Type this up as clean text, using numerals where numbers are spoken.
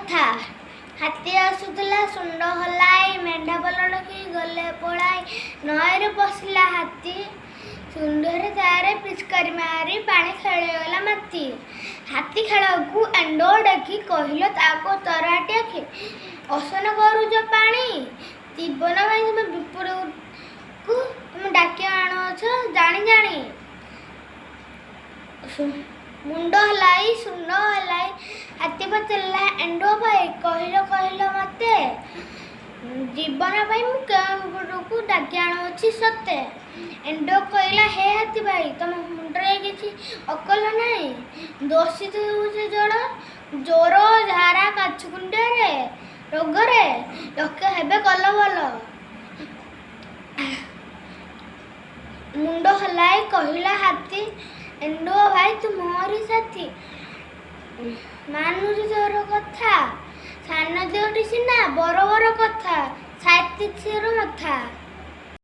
କଥା। ହାତୀ ଆସୁଥିଲା ସୁଣ୍ଡ ହଲାଇ, ମେଣ୍ଢା ପଲଟକି ଗଲେ ପଳାଇ। ନଈରେ ପଶିଲା ହାତୀ, ସୁଣ୍ଡରେ ତାରେ ପିଚକାରି ମାରି ପାଣି ଖେଳିଗଲା ମାତି। ହାତୀ ଖେଳକୁ ଏଣ୍ଡୋ ଡାକି କହିଲ ତାକୁ ତରାଟି ଆଖି, ଅସନ କରୁଛ ପାଣି, ଜୀବନ ଭାଇ ତୁମେ ବିପଦକୁ ତୁମେ ଡାକି ଆଣୁଅଛ ଜାଣି ଜାଣି। ମୁଣ୍ଡ ହଲାଇ ସୁଣ୍ଡ ହଲାଇ ହାତୀ ପଚାରିଲା ଏଣ୍ଡୋ ଭାଇ, କହିଲ ମତେ, ଜୀବନ ପାଇଁ ମୁଁ କେଉଁ ବିପଦକୁ ଡାକି ଆଣୁଅଛି ସତେ? ଏଣ୍ଡୋ କହିଲା ହେ ହାତୀ ଭାଇ, ତମ ମୁଣ୍ଡରେ କିଛି ଅକଲ ନାହିଁ। ଦୋଷୀ ସେ ଜ୍ୱର ଝାଡ଼ା କାଛୁକୁଣ୍ଡିଆରେ ରୋଗରେ ଲୋକେ ହେବେ କଲବଲ। ମୁଣ୍ଡ ହଲାଇ କହିଲା ହାତୀ ଏଣ୍ଡୋ ଭାଇ ତୁ ମୋରି ସାଥୀ, ମାନୁଛି ତୋର କଥା, ସାନ ଦେହଟି ସିନା ବର କଥା, ସାଇତି ସିର ମଥା।